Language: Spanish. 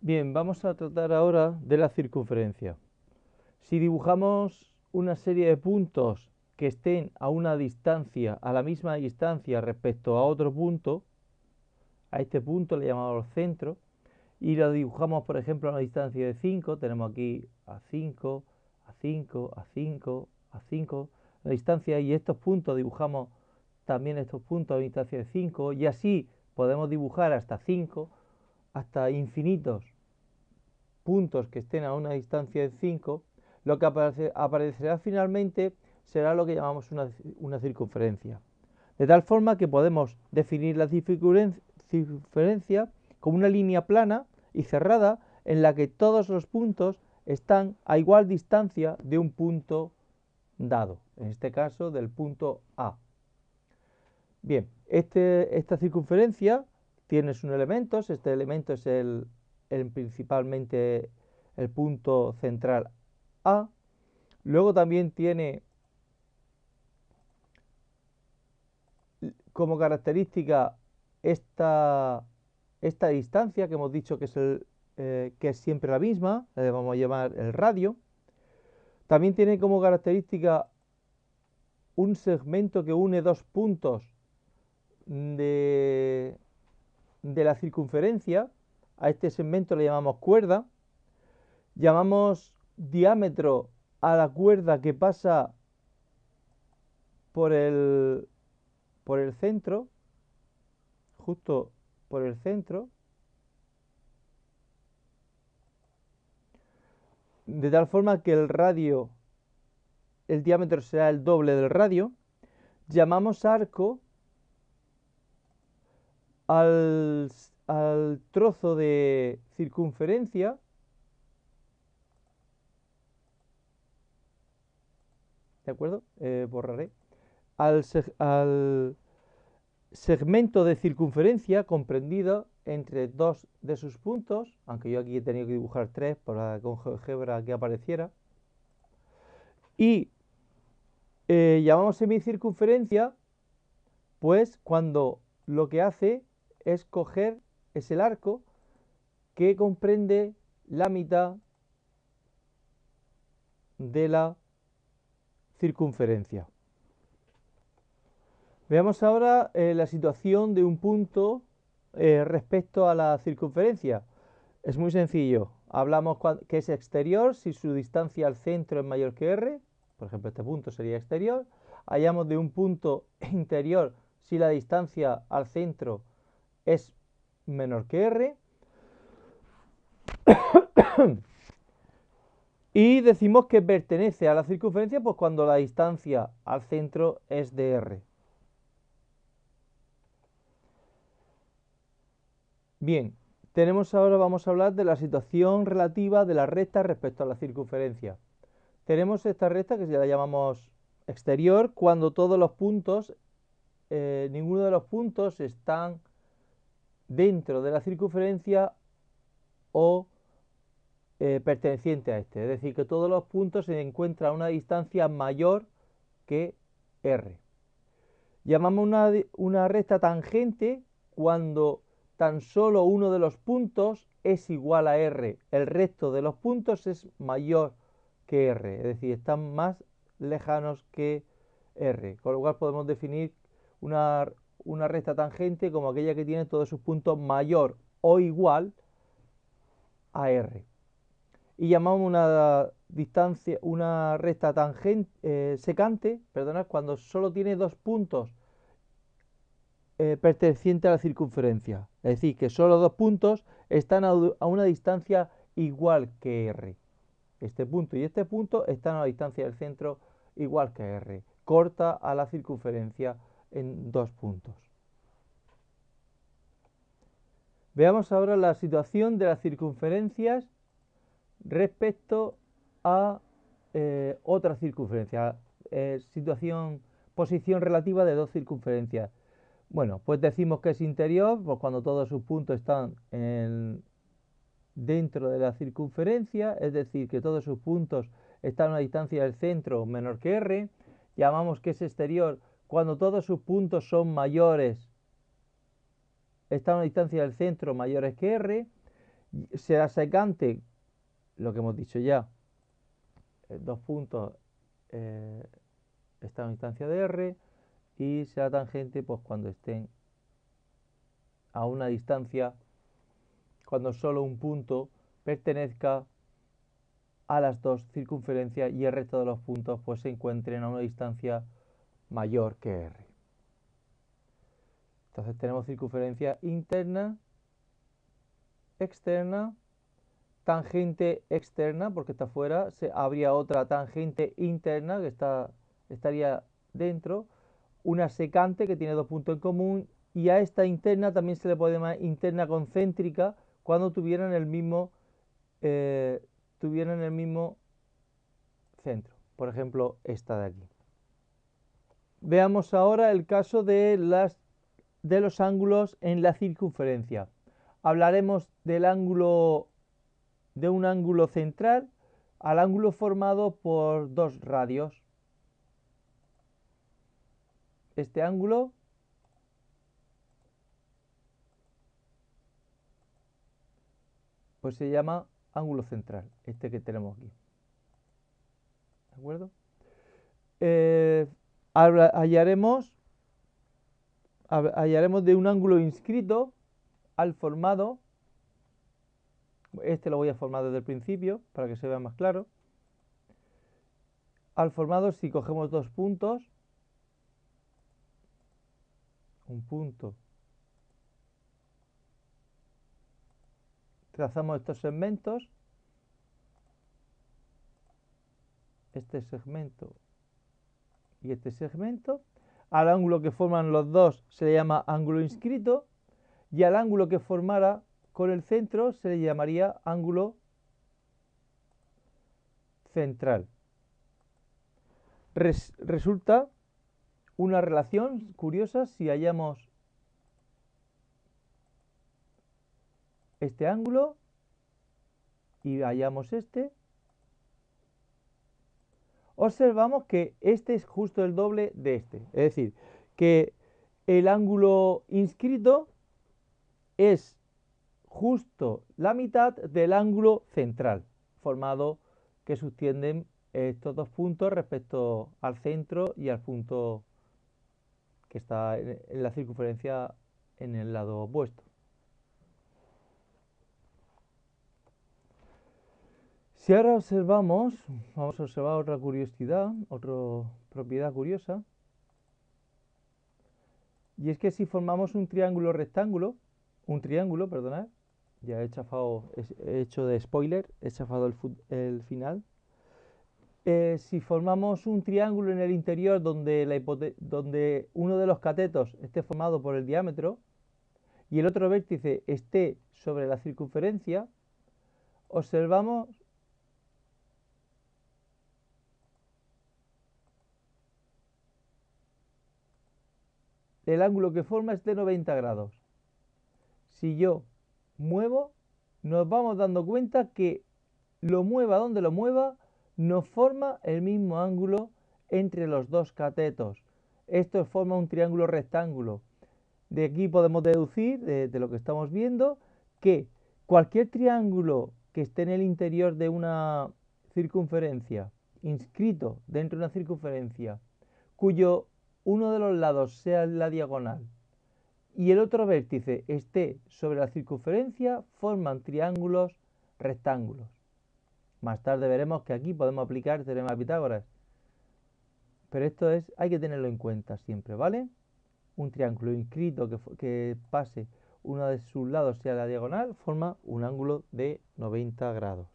Bien, vamos a tratar ahora de la circunferencia. Si dibujamos una serie de puntos que estén a una distancia, a la misma distancia respecto a otro punto, a este punto le llamamos centro, y lo dibujamos, por ejemplo, a una distancia de 5, tenemos aquí a 5, a 5, a 5, a 5, la distancia, y estos puntos dibujamos también estos puntos a una distancia de 5, y así podemos dibujar hasta 5, hasta infinitos puntos que estén a una distancia de 5, lo que aparecerá finalmente será lo que llamamos una circunferencia. De tal forma que podemos definir la circunferencia como una línea plana y cerrada en la que todos los puntos están a igual distancia de un punto dado, en este caso del punto A. Bien, esta circunferencia tiene sus elementos. Este elemento es principalmente el punto central A. Luego también tiene como característica esta distancia que hemos dicho que es siempre la misma, la vamos a llamar el radio. También tiene como característica un segmento que une dos puntos de la circunferencia. A este segmento le llamamos cuerda. Llamamos diámetro a la cuerda que pasa por el centro, justo por el centro, de tal forma que el diámetro será el doble del radio. Llamamos arco al trozo de circunferencia ¿de acuerdo? Borraré. Al segmento de circunferencia comprendido entre dos de sus puntos, aunque yo aquí he tenido que dibujar tres para con GeoGebra que apareciera. Y llamamos semicircunferencia, pues cuando lo que hace es coger, es el arco que comprende la mitad de la circunferencia. Veamos ahora la situación de un punto respecto a la circunferencia. Es muy sencillo. Hablamos que es exterior si su distancia al centro es mayor que r. Por ejemplo, este punto sería exterior. Hallamos de un punto interior si la distancia al centro es menor que r. Y decimos que pertenece a la circunferencia pues cuando la distancia al centro es de r. Bien, vamos a hablar de la situación relativa de la recta respecto a la circunferencia. Tenemos esta recta que la llamamos exterior cuando todos los puntos, ninguno de los puntos están dentro de la circunferencia o perteneciente a este. Es decir, que todos los puntos se encuentran a una distancia mayor que r. Llamamos una recta tangente cuando tan solo uno de los puntos es igual a r. El resto de los puntos es mayor que r, es decir, están más lejanos que r. Con lo cual podemos definir una recta tangente como aquella que tiene todos sus puntos mayor o igual a r. Y llamamos una recta secante, perdonad, cuando solo tiene dos puntos perteneciente a la circunferencia. Es decir, que solo dos puntos están a una distancia igual que r. Este punto y este punto están a la distancia del centro igual que r. Corta a la circunferencia en dos puntos. Veamos ahora la situación de las circunferencias respecto a otra circunferencia. Posición relativa de dos circunferencias. Bueno, pues decimos que es interior, pues cuando todos sus puntos están dentro de la circunferencia, es decir, que todos sus puntos están a una distancia del centro menor que r. Llamamos que es exterior cuando todos sus puntos son mayores, están a una distancia del centro mayores que r. Será secante, lo que hemos dicho ya, dos puntos está en instancia de R, y será tangente pues cuando estén a una distancia, cuando solo un punto pertenezca a las dos circunferencias y el resto de los puntos pues se encuentren a una distancia mayor que R. Entonces tenemos circunferencia interna, externa, tangente externa, porque está fuera, habría otra tangente interna que estaría dentro, una secante que tiene dos puntos en común, y a esta interna también se le puede llamar interna concéntrica cuando tuvieran el mismo centro. Por ejemplo, esta de aquí. Veamos ahora el caso de los ángulos en la circunferencia. Hablaremos de un ángulo central al ángulo formado por dos radios. Este ángulo pues se llama ángulo central, este que tenemos aquí. ¿De acuerdo? Hallaremos de un ángulo inscrito al formado. Este lo voy a formar desde el principio para que se vea más claro. Al formado, si cogemos dos puntos, un punto, trazamos estos segmentos, este segmento y este segmento. Al ángulo que forman los dos se le llama ángulo inscrito, y al ángulo que formara con el centro se le llamaría ángulo central. Resulta una relación curiosa si hallamos este ángulo y hallamos este. Observamos que este es justo el doble de este. Es decir, que el ángulo inscrito es justo la mitad del ángulo central, formado que subtienden estos dos puntos respecto al centro y al punto que está en la circunferencia en el lado opuesto. Si ahora observamos, vamos a observar otra curiosidad, otra propiedad curiosa, y es que si formamos un triángulo rectángulo, perdonad, ya he hecho de spoiler, he chafado el final. Si formamos un triángulo en el interior donde uno de los catetos esté formado por el diámetro y el otro vértice esté sobre la circunferencia, observamos el ángulo que forma es de 90 grados. Si yo muevo, nos vamos dando cuenta que lo mueva donde lo mueva, nos forma el mismo ángulo entre los dos catetos. Esto forma un triángulo rectángulo. De aquí podemos deducir, de lo que estamos viendo, que cualquier triángulo que esté en el interior de una circunferencia, inscrito dentro de una circunferencia, cuyo uno de los lados sea la diagonal y el otro vértice esté sobre la circunferencia, forman triángulos rectángulos. Más tarde veremos que aquí podemos aplicar el teorema de Pitágoras, pero hay que tenerlo en cuenta siempre, ¿vale? Un triángulo inscrito que pase uno de sus lados sea la diagonal forma un ángulo de 90 grados.